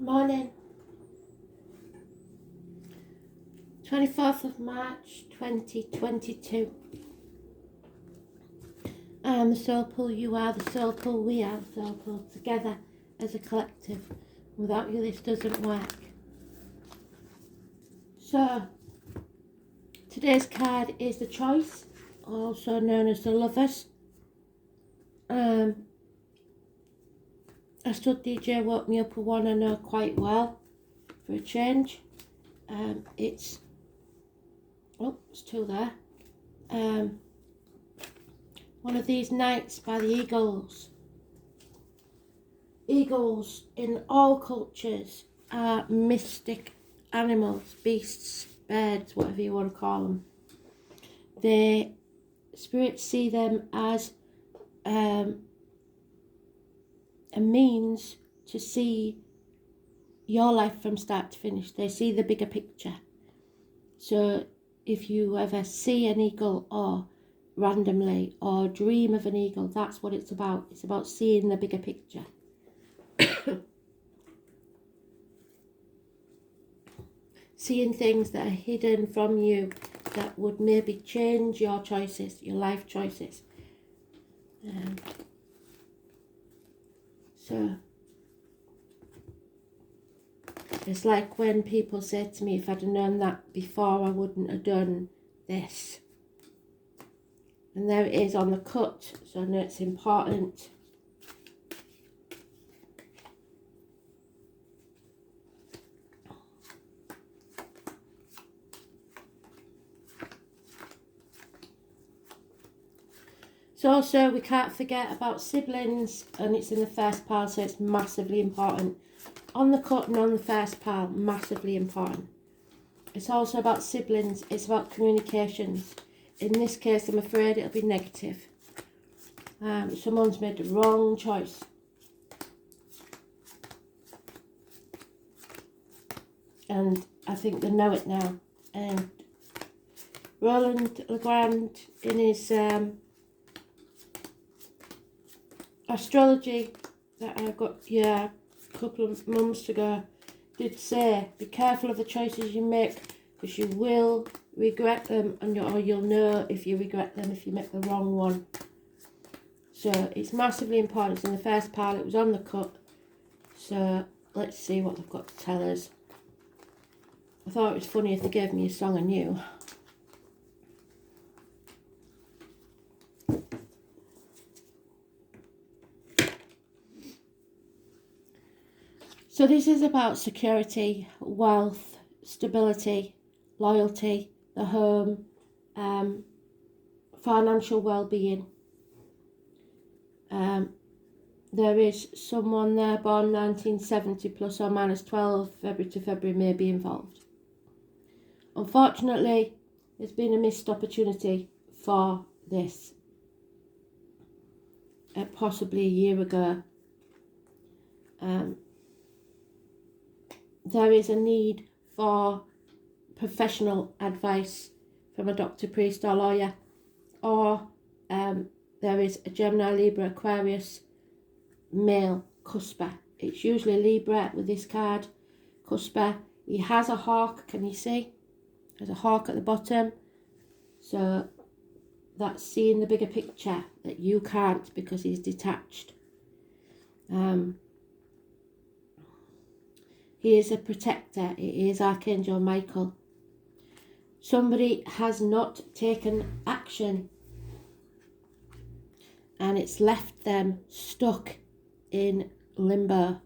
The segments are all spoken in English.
Morning, 24th of March 2022. I am the soul pool, you are the soul pool, we are the soul pool, together as a collective. Without you this doesn't work. So, today's card is the Choice, also known as the Lovers. Astral DJ woke me up with one I know quite well for a change. It's two there. One of these nights by the eagles. Eagles in all cultures are mystic animals, beasts, birds, whatever you want to call them. The spirits see them as a means to see your life from start to finish. They see the bigger picture. So if you ever see an eagle or randomly or dream of an eagle, that's what it's about. It's about seeing the bigger picture. Seeing things that are hidden from you that would maybe change your choices, your life choices. So it's like when people say to me, if I'd have known that before, I wouldn't have done this. And there it is on the cut, so I know it's important. So also we can't forget about siblings, and it's in the first pile, so it's massively important. On the cut and on the first pile, massively important. It's also about siblings, it's about communications. In this case, I'm afraid it'll be negative. Someone's made the wrong choice. And I think they know it now. And Roland Legrand, in his Astrology that I got a couple of months ago, did say, be careful of the choices you make, because you will regret them, or you'll know if you regret them if you make the wrong one. So it's massively important. It's in the first pile, it was on the cut. So let's see what they've got to tell us. I thought it was funny if they gave me a song I knew. So this is about security, wealth, stability, loyalty, the home, financial well-being. There is someone there born 1970 plus or minus 12 February to February may be involved. Unfortunately, there's been a missed opportunity for this. Possibly a year ago. There is a need for professional advice from a doctor, priest or lawyer, or there is a Gemini, Libra, Aquarius, male, cusper. It's usually Libra with this card, cusper. He has a hawk, can you see? There's a hawk at the bottom. So that's seeing the bigger picture that you can't because he's detached. He is a protector. It is Archangel Michael. Somebody has not taken action and it's left them stuck in limbo.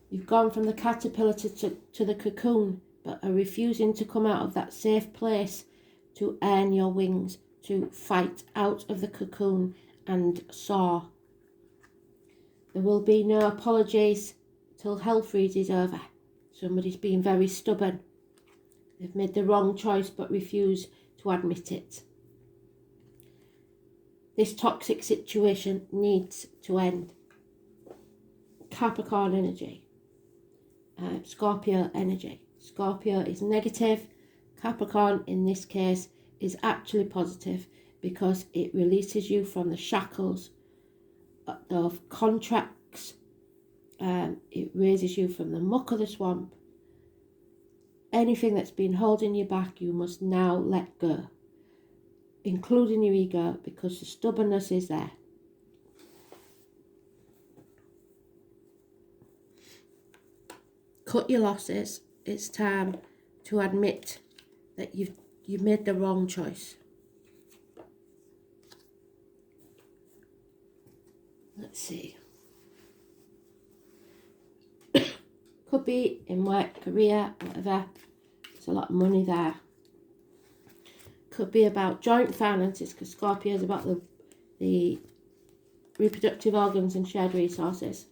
You've gone from the caterpillar to the cocoon, but are refusing to come out of that safe place to earn your wings, to fight out of the cocoon and soar. There will be no apologies till hell freezes over. Somebody's been very stubborn. They've made the wrong choice but refuse to admit it. This toxic situation needs to end. Capricorn energy. Scorpio energy. Scorpio is negative. Capricorn in this case is actually positive because it releases you from the shackles of contracts It raises you from the muck of the swamp. Anything that's been holding you back, you must now let go, including your ego, because the stubbornness is there. Cut your losses. It's time to admit that you've made the wrong choice. Let's see. Could be in work, career, whatever. There's a lot of money there. Could be about joint finances, because Scorpio is about the reproductive organs and shared resources.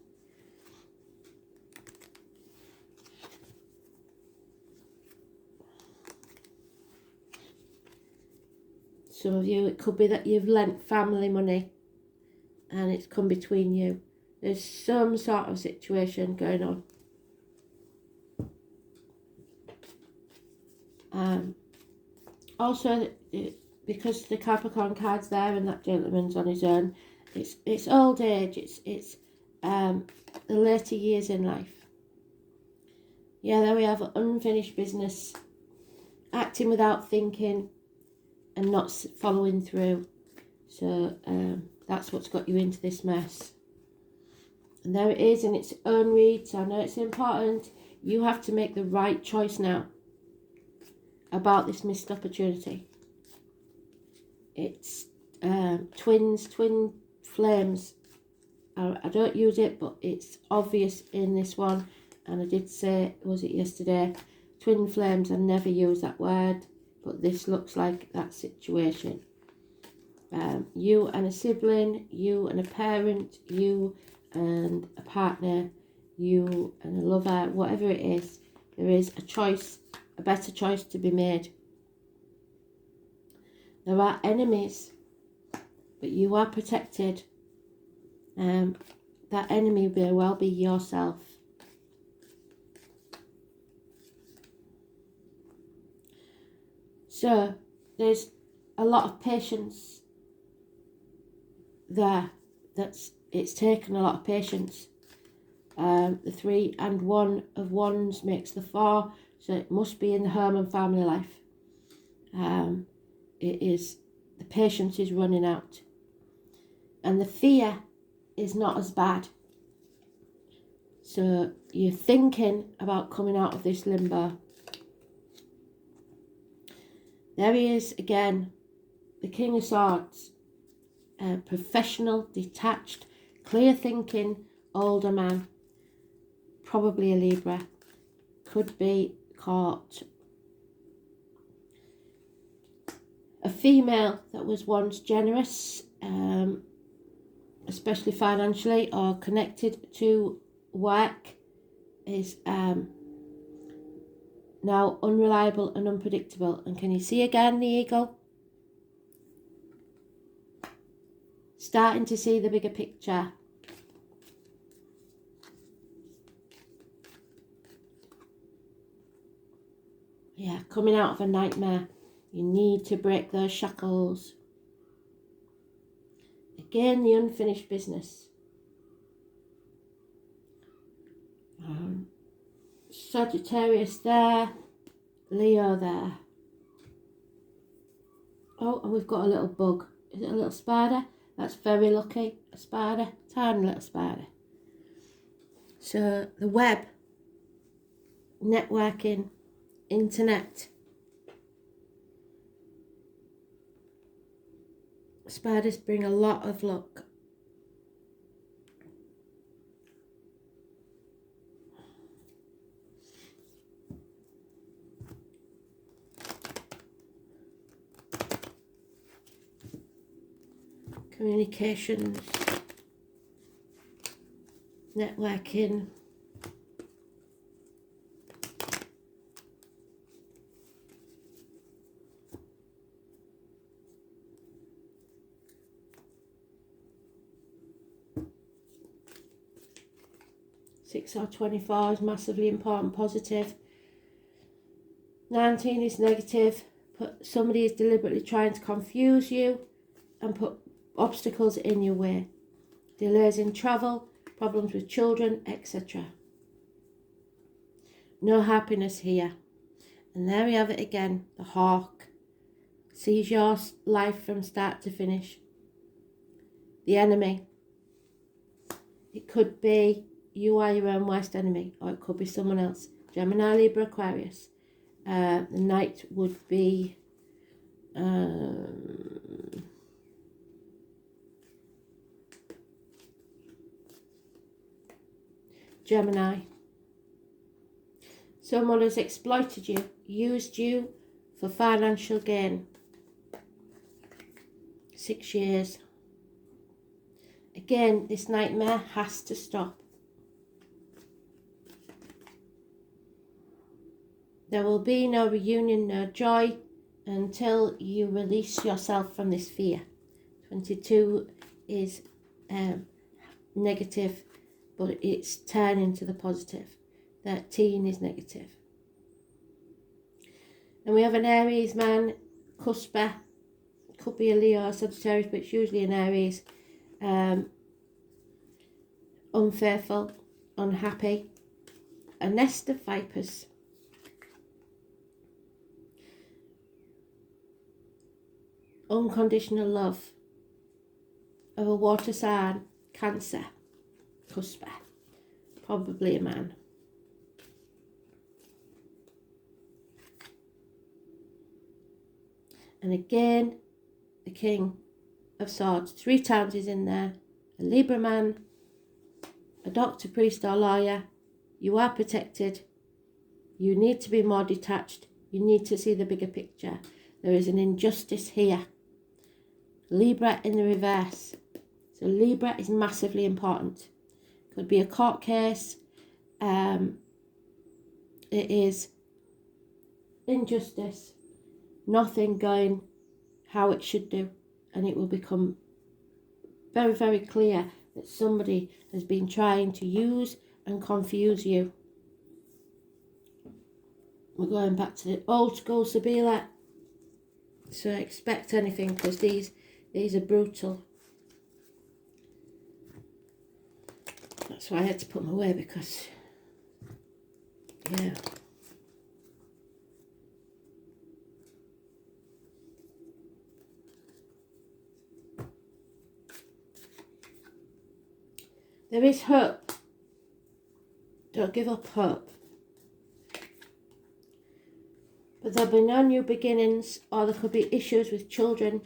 Some of you, it could be that you've lent family money and it's come between you. There's some sort of situation going on. Also, because the Capricorn card's there and that gentleman's on his own, it's old age, it's the later years in life. Yeah, there we have unfinished business, acting without thinking and not following through. So that's what's got you into this mess. And there it is in its own read. So I know it's important. You have to make the right choice now about this missed opportunity. It's twin flames. I don't use it, but it's obvious in this one. And I did say, was it yesterday? Twin flames, I never use that word, but this looks like that situation. You and a sibling, you and a parent, you and a partner, you and a lover, whatever it is, there is a choice, a better choice to be made. There are enemies, but you are protected. That enemy may well be yourself. So there's a lot of patience there. It's taken a lot of patience. The 3 and 1 of wands makes the 4, so it must be in the home and family life. The patience is running out, and the fear is not as bad. So you're thinking about coming out of this limbo. There he is again, the King of Swords. Professional, detached, clear thinking, older man. Probably a Libra. Could be caught. A female that was once generous, especially financially or connected to work, is now unreliable and unpredictable. And can you see again the eagle? Starting to see the bigger picture. Yeah, coming out of a nightmare. You need to break those shackles. Again, the unfinished business. Sagittarius there, Leo there. Oh, and we've got a little bug. Is it a little spider? That's very lucky. A spider, tiny little spider. So the web, networking, internet. Spiders bring a lot of luck. Communications, networking. Six or 24 is massively important, positive. 19 is negative. Somebody is deliberately trying to confuse you and put obstacles in your way. Delays in travel, problems with children, etc. No happiness here. And there we have it again, the hawk. Sees your life from start to finish. The enemy. It could be you are your own worst enemy, or it could be someone else. Gemini, Libra, Aquarius. The knight would be Gemini. Someone has exploited you, used you for financial gain. 6 years. Again, this nightmare has to stop. There will be no reunion, no joy until you release yourself from this fear. 22 is negative, but it's turning to the positive. 13 is negative. And we have an Aries man, cusper. Could be a Leo or Sagittarius, but it's usually an Aries. Unfaithful, unhappy. A nest of vipers. Unconditional love. Of a water sign, Cancer, cusper. Probably a man. And again, the King of Swords. 3 times is in there. A Libra man, a doctor, priest or lawyer. You are protected. You need to be more detached. You need to see the bigger picture. There is an injustice here. Libra in the reverse. So Libra is massively important. Could be a court case. It is injustice. Nothing going how it should do, and it will become very, very clear that somebody has been trying to use and confuse you. We're going back to the old school Sabila, so expect anything, because these are brutal. That's why I had to put them away, because yeah. There is hope. Don't give up hope. But there'll be no new beginnings, or there could be issues with children,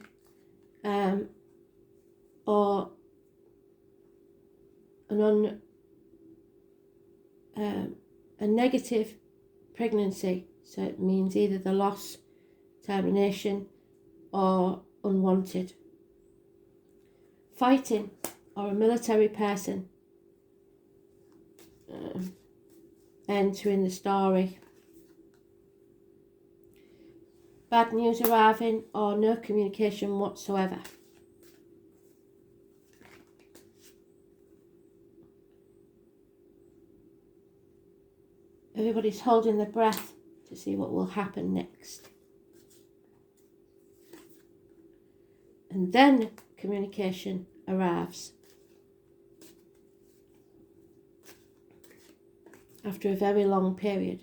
or a negative pregnancy. So it means either the loss, termination, or unwanted. Fighting, or a military person entering the story. Bad news arriving, or no communication whatsoever. Everybody's holding their breath to see what will happen next. And then communication arrives. After a very long period.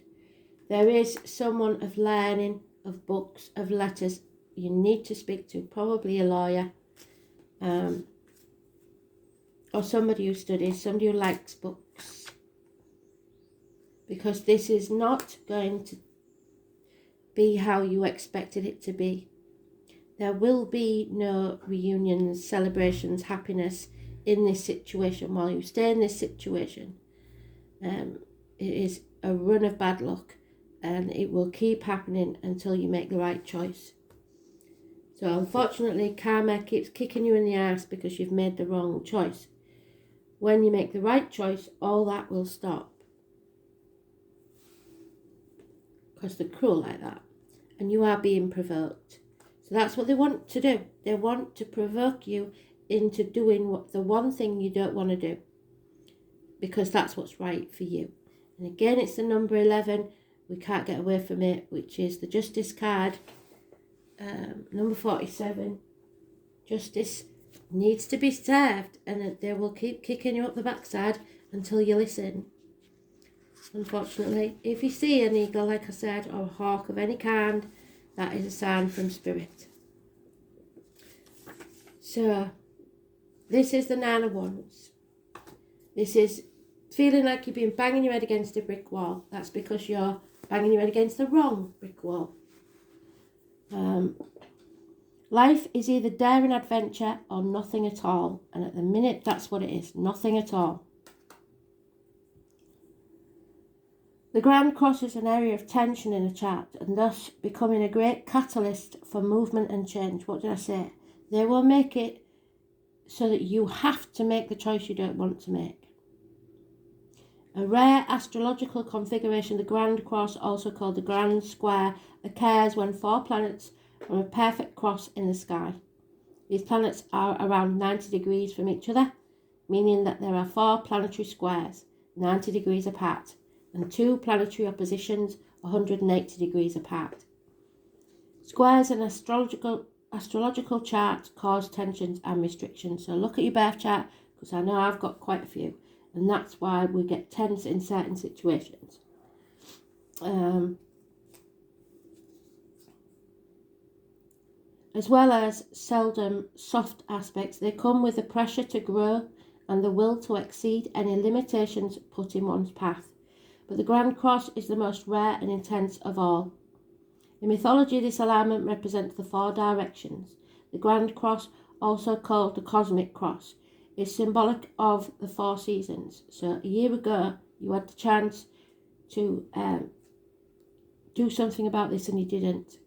There is someone of learning, of books, of letters you need to speak to, probably a lawyer, or somebody who studies, somebody who likes books, because this is not going to be how you expected it to be. There will be no reunions, celebrations, happiness in this situation. While you stay in this situation, it is a run of bad luck, and it will keep happening until you make the right choice. So unfortunately, karma keeps kicking you in the ass because you've made the wrong choice. When you make the right choice, all that will stop. Because they're cruel like that. And you are being provoked. So that's what they want to do. They want to provoke you into doing the one thing you don't want to do. Because that's what's right for you. And again, it's the number 11. We can't get away from it, which is the Justice card. Number 47. Justice needs to be served, and they will keep kicking you up the backside until you listen. Unfortunately, if you see an eagle, like I said, or a hawk of any kind, that is a sign from spirit. So, this is the Nine of Wands. This is feeling like you've been banging your head against a brick wall. That's because you're banging your head against the wrong brick wall. Life is either daring adventure or nothing at all. And at the minute, that's what it is. Nothing at all. The Grand Cross is an area of tension in a chart and thus becoming a great catalyst for movement and change. What did I say? They will make it so that you have to make the choice you don't want to make. A rare astrological configuration, the Grand Cross, also called the Grand Square, occurs when 4 planets form a perfect cross in the sky. These planets are around 90 degrees from each other, meaning that there are 4 planetary squares, 90 degrees apart, and 2 planetary oppositions, 180 degrees apart. Squares in astrological chart cause tensions and restrictions. So look at your birth chart, because I know I've got quite a few, and that's why we get tense in certain situations. As well as seldom soft aspects, they come with the pressure to grow and the will to exceed any limitations put in one's path. But the Grand Cross is the most rare and intense of all. In mythology, this alignment represents the 4 directions. The Grand Cross, also called the Cosmic Cross, is symbolic of the 4 seasons. So a year ago, you had the chance to do something about this and you didn't.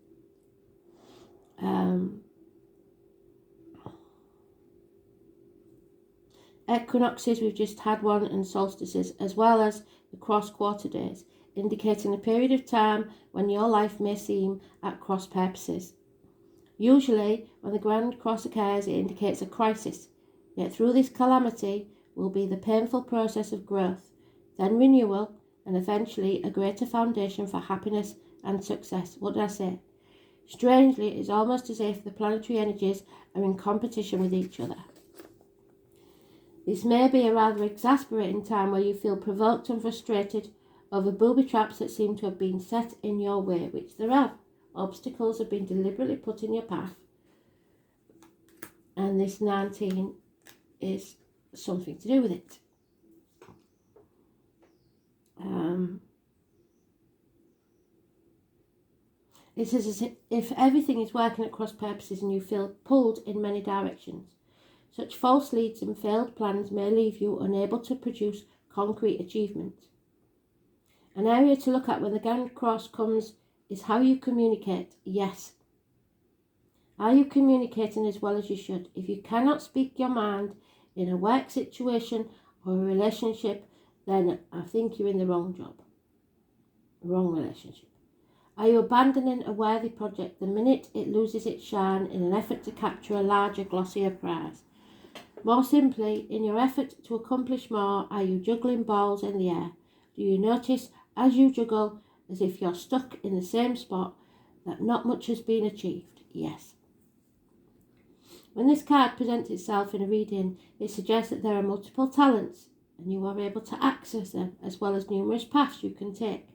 Equinoxes, we've just had one, and solstices, as well as the cross-quarter days, indicating a period of time when your life may seem at cross purposes. Usually, when the Grand Cross occurs, it indicates a crisis, yet through this calamity will be the painful process of growth, then renewal, and eventually a greater foundation for happiness and success. What did I say? Strangely, it is almost as if the planetary energies are in competition with each other. This may be a rather exasperating time where you feel provoked and frustrated over booby traps that seem to have been set in your way, which there have. Obstacles have been deliberately put in your path. And this 19 is something to do with it. It's as if everything is working at cross purposes and you feel pulled in many directions. Such false leads and failed plans may leave you unable to produce concrete achievement. An area to look at when the Grand Cross comes is how you communicate. Yes. Are you communicating as well as you should? If you cannot speak your mind in a work situation or a relationship, then I think you're in the wrong job. Wrong relationship. Are you abandoning a worthy project the minute it loses its shine in an effort to capture a larger, glossier prize? More simply, in your effort to accomplish more, are you juggling balls in the air? Do you notice as you juggle as if you're stuck in the same spot that not much has been achieved? Yes. When this card presents itself in a reading, it suggests that there are multiple talents and you are able to access them, as well as numerous paths you can take.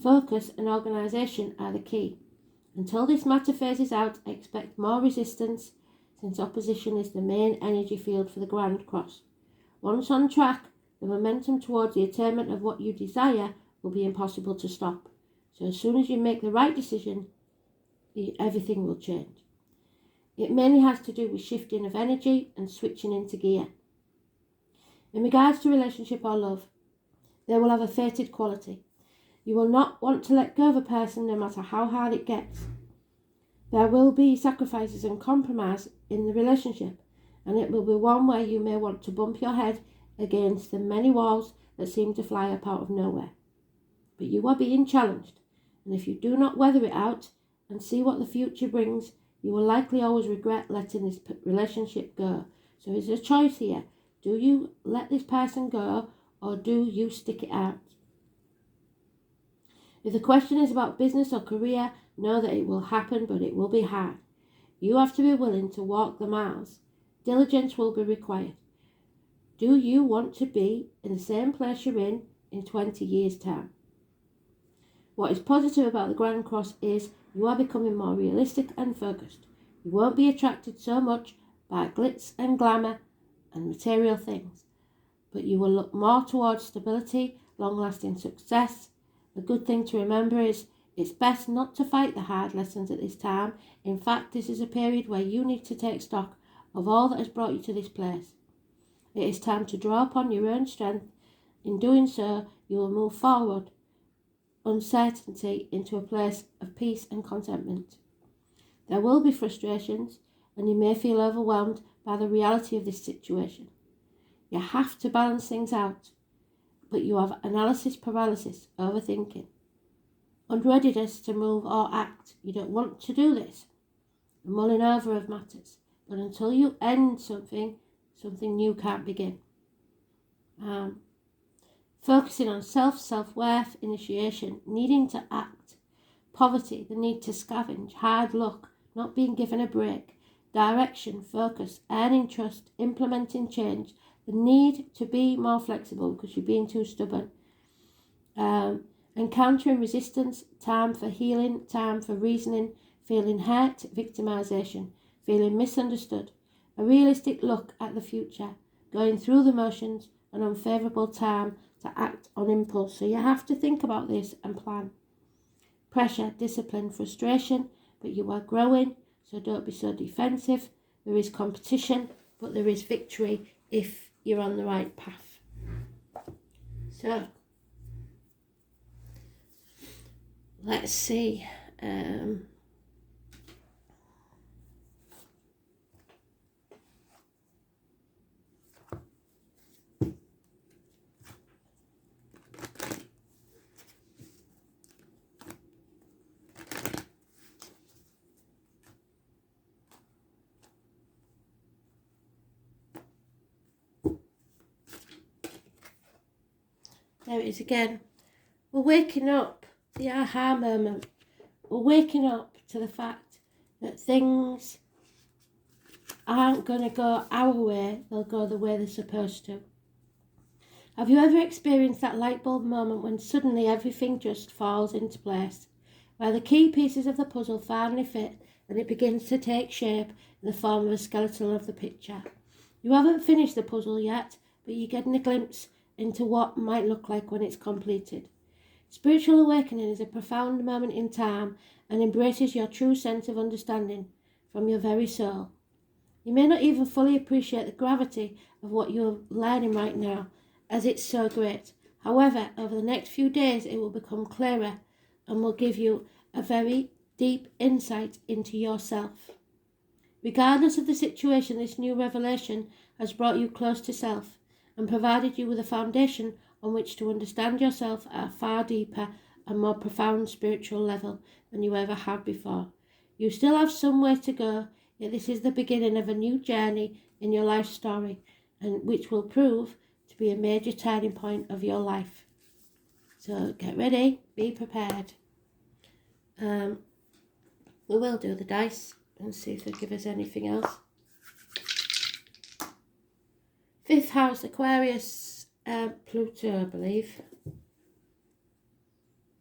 Focus and organisation are the key. Until this matter phases out, expect more resistance, since opposition is the main energy field for the Grand Cross. Once on track, the momentum towards the attainment of what you desire will be impossible to stop. So as soon as you make the right decision, everything will change. It mainly has to do with shifting of energy and switching into gear. In regards to relationship or love, they will have a fated quality. You will not want to let go of a person no matter how hard it gets. There will be sacrifices and compromise in the relationship, and it will be one where you may want to bump your head against the many walls that seem to fly up out of nowhere. But you are being challenged, and if you do not weather it out and see what the future brings, you will likely always regret letting this relationship go. So there's a choice here. Do you let this person go, or do you stick it out? If the question is about business or career, know that it will happen, but it will be hard. You have to be willing to walk the miles. Diligence will be required. Do you want to be in the same place you're in 20 years' time? What is positive about the Grand Cross is you are becoming more realistic and focused. You won't be attracted so much by glitz and glamour and material things, but you will look more towards stability, long-lasting success. A good thing to remember is it's best not to fight the hard lessons at this time. In fact, this is a period where you need to take stock of all that has brought you to this place. It is time to draw upon your own strength. In doing so, you will move forward uncertainty into a place of peace and contentment. There will be frustrations, and you may feel overwhelmed by the reality of this situation. You have to balance things out, but you have analysis paralysis, overthinking, unreadiness to move or act. You don't want to do this, mulling over of matters, but until you end something new can't begin. Focusing on self-worth, initiation, needing to act, poverty, the need to scavenge, hard luck, not being given a break, direction, focus, earning trust, implementing change, the need to be more flexible because you're being too stubborn, encountering resistance, time for healing, time for reasoning, feeling hurt, victimization, feeling misunderstood, a realistic look at the future, going through the motions, an unfavourable time to act on impulse. So you have to think about this and plan. Pressure, discipline, frustration, but you are growing, so don't be so defensive. There is competition, but there is victory if you're on the right path. So, let's see. There it is again. We're waking up, the aha moment. We're waking up to the fact that things aren't going to go our way, they'll go the way they're supposed to. Have you ever experienced that light bulb moment when suddenly everything just falls into place, where the key pieces of the puzzle finally fit and it begins to take shape in the form of a skeleton of the picture? You haven't finished the puzzle yet, but you're getting a glimpse into what might look like when it's completed. Spiritual awakening is a profound moment in time and embraces your true sense of understanding from your very soul. You may not even fully appreciate the gravity of what you're learning right now, as it's so great. However, over the next few days it will become clearer and will give you a very deep insight into yourself. Regardless of the situation, this new revelation has brought you close to self and provided you with a foundation on which to understand yourself at a far deeper and more profound spiritual level than you ever have before. You still have some way to go, yet this is the beginning of a new journey in your life story, and which will prove to be a major turning point of your life. So get ready, be prepared. We will do the dice and see if they give us anything else. 5th house, Aquarius, Pluto, I believe.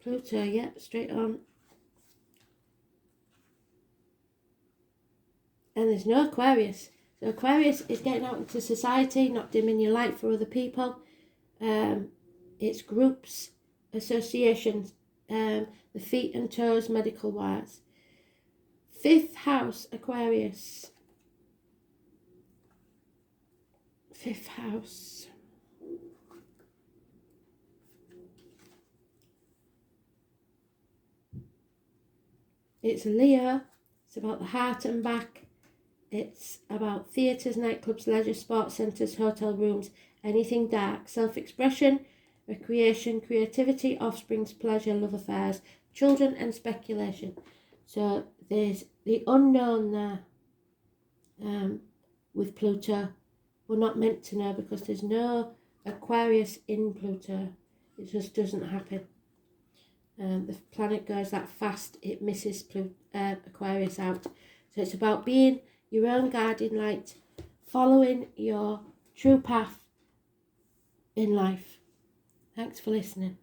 Pluto, yeah, straight on. And there's no Aquarius. So Aquarius is getting out into society, not dimming your light for other people. It's groups, associations, the feet and toes, medical wise. 5th house, Aquarius. 5th house. It's Leo. It's about the heart and back. It's about theatres, nightclubs, leisure, sports centres, hotel rooms, anything dark. Self-expression, recreation, creativity, offsprings, pleasure, love affairs, children and speculation. So there's the unknown there with Pluto. We're not meant to know because there's no Aquarius in Pluto. It just doesn't happen. The planet goes that fast, it misses Aquarius out. So it's about being your own guiding light, following your true path in life. Thanks for listening.